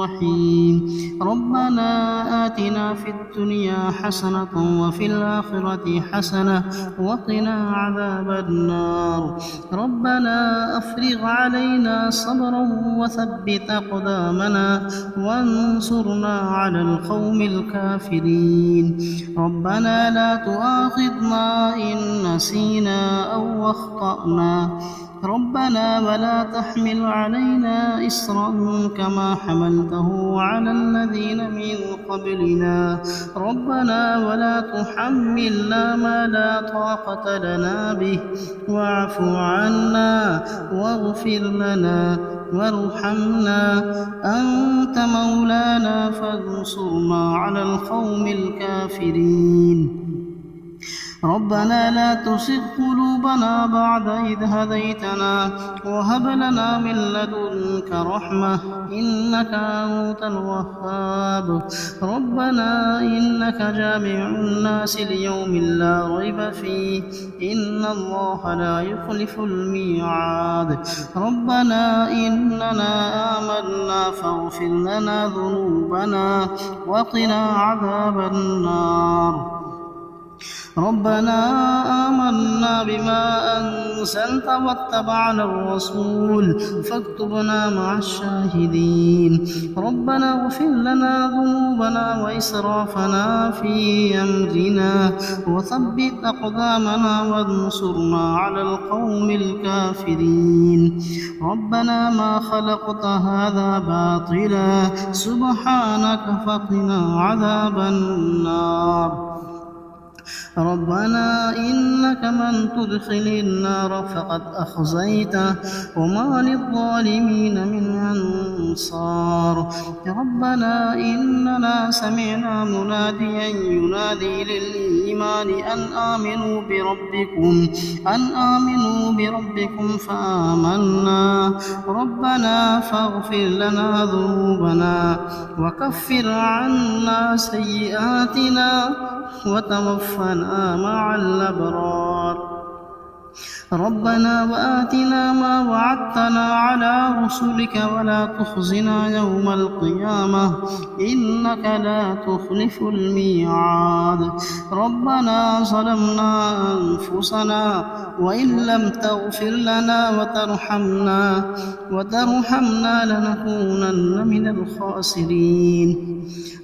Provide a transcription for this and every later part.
الرحيم ربنا آتنا في الدنيا حسنة وفي الآخرة حسنة وقنا عذاب النار ربنا أفرغ علينا صبرا وثبت أقدامنا وانصرنا على القوم الكافرين ربنا لا تؤاخذنا إن نسينا أو أخطأنا ربنا ولا تحمل علينا إصرا كما حملته على الذين من قبلنا ربنا ولا تحملنا ما لا طاقة لنا به واعف عنا واغفر لنا وارحمنا أنت مولانا فانصرنا على القوم الكافرين ربنا لا تزغ قلوبنا بعد إذ هديتنا وهب لنا من لدنك رحمة إنك أنت الوهاب ربنا إنك جامع الناس ليوم لا ريب فيه إن الله لا يخلف الميعاد ربنا إننا آمنا فاغفر لنا ذنوبنا وقنا عذاب النار ربنا آمنا بما أنزلت واتبعنا الرسول فاكتبنا مع الشاهدين ربنا اغفر لنا ذنوبنا وإسرافنا في أمرنا وثبت أقدامنا وانصرنا على القوم الكافرين ربنا ما خلقت هذا باطلا سبحانك فقنا عذاب النار ربنا إنك من تدخل النار فقد أخزيته وما للظالمين من أنصار ربنا إننا سمعنا مناديا ينادي للإيمان أن آمنوا بربكم فآمنا ربنا فاغفر لنا ذنوبنا وكفر عنا سيئاتنا وتوفنا مع الأبرار ربنا وآتنا ما وعدتنا على رسلك ولا تخزنا يوم القيامة إنك لا تخلف الميعاد ربنا ظلمنا أنفسنا وإن لم تغفر لنا وترحمنا لنكونن من الخاسرين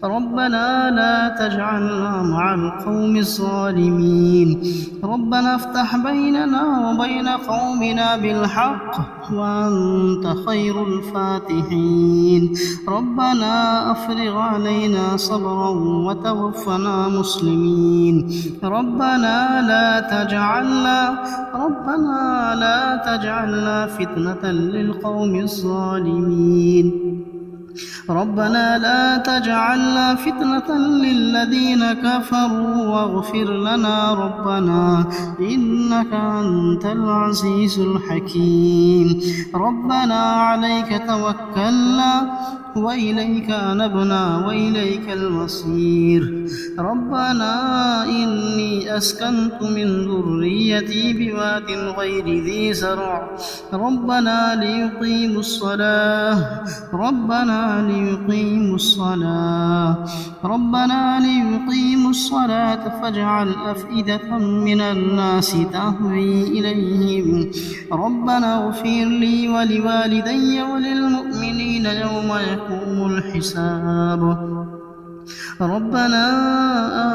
ربنا لا تجعلنا مع القوم الظالمين ربنا افتح بيننا وبين قومنا بالحق وأنت خير الفاتحين ربنا أفرغ علينا صبرا وتوفنا مسلمين ربنا لا تجعلنا فتنة للقوم الظالمين ربنا لا تجعلنا فتنة للذين كفروا واغفر لنا ربنا إنك أنت العزيز الحكيم ربنا عليك توكلنا وإليك أنبنا وإليك المصير ربنا إني أسكنت من ذريتي بواد غير ذي زرع ربنا ليقيموا الصلاة فاجعل أفئدة من الناس تهوي إليهم ربنا اغفر لي ولوالدي وللمؤمنين يوم يقوم الحساب ربنا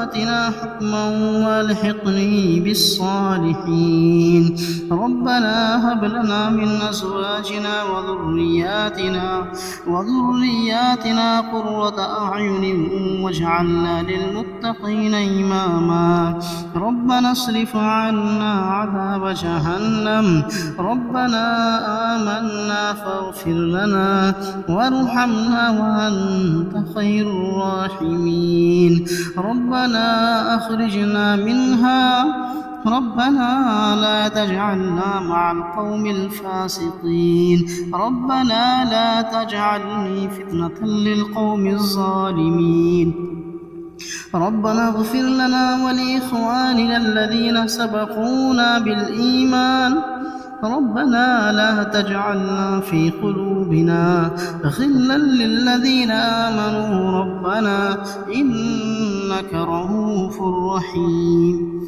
آتنا حكما والحقني بالصالحين ربنا هب لنا من أزواجنا وذرياتنا قرة أعين واجعلنا للمتقين إماما ربنا اصرف عنا عذاب جهنم ربنا آمنا فاغفر لنا وارحمنا وأنت خير الراحمين ربنا أخرجنا منها ربنا لا تجعلنا مع القوم الفاسقين ربنا لا تجعلني فتنة للقوم الظالمين ربنا اغفر لنا ولإخواننا الذين سبقونا بالإيمان ربنا لا تجعلنا في قلوبنا قلوبنا غلا للذين آمنوا ربنا إنك رؤوف رحيم.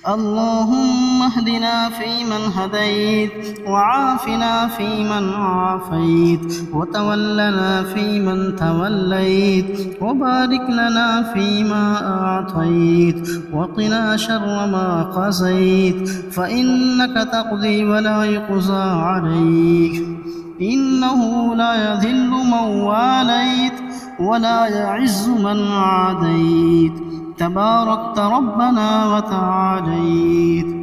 اللهم اهدنا فيمن هديت وعافنا فيمن عافيت وتولنا فيمن توليت وبارك لنا فيما أعطيت وقنا شر ما قضيت فإنك تقضي ولا يقضى عليك إنه لا يذل من واليت ولا يعز من عاديت تباركت ربنا وتعاليت.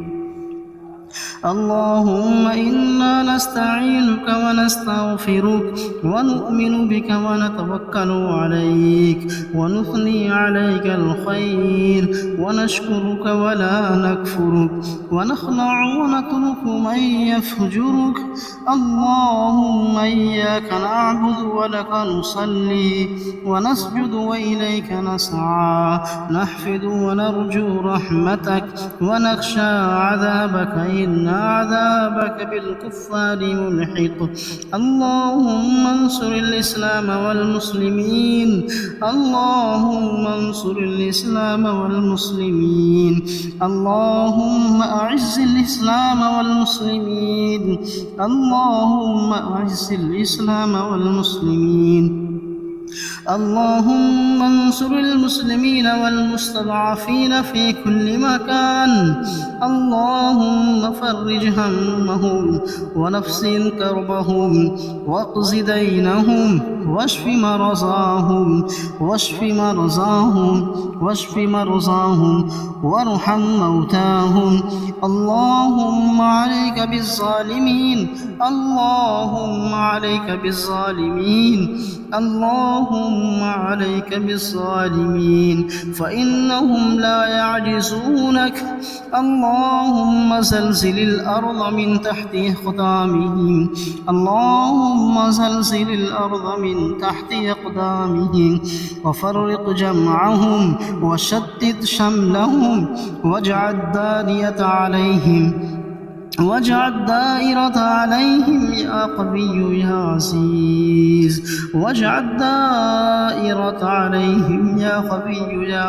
اللهم إنا نستعينك ونستغفرك ونؤمن بك ونتوكل عليك ونثني عليك الخير ونشكرك ولا نكفرك ونخلع ونترك من يفجرك. اللهم إياك نعبد ولك نصلي ونسجد وإليك نسعى نحفد ونرجو رحمتك ونخشى عذابك إن عذابك بالكفار ملحق. اللهم انصر الإسلام والمسلمين اللهم انصر الإسلام والمسلمين اللهم أعز الإسلام والمسلمين اللهم أعز الإسلام والمسلمين. اللهم انصر المسلمين والمستضعفين في كل مكان. اللهم فرج همهم ونفس كربهم واقض دينهم واشف مرضاهم وارحم موتاهم. اللهم عليك بالظالمين اللهم عليك بالظالمين فإنهم لا يعجزونك. اللهم زلزل الأرض من تحت أقدامهم وفرق جمعهم وشتت شملهم واجعل دائرة عليهم يا قوي يا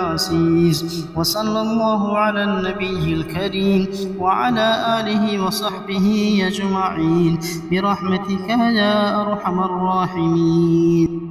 عزيز وصلى الله على النبي الكريم وعلى آله وصحبه أجمعين برحمتك يا أرحم الراحمين.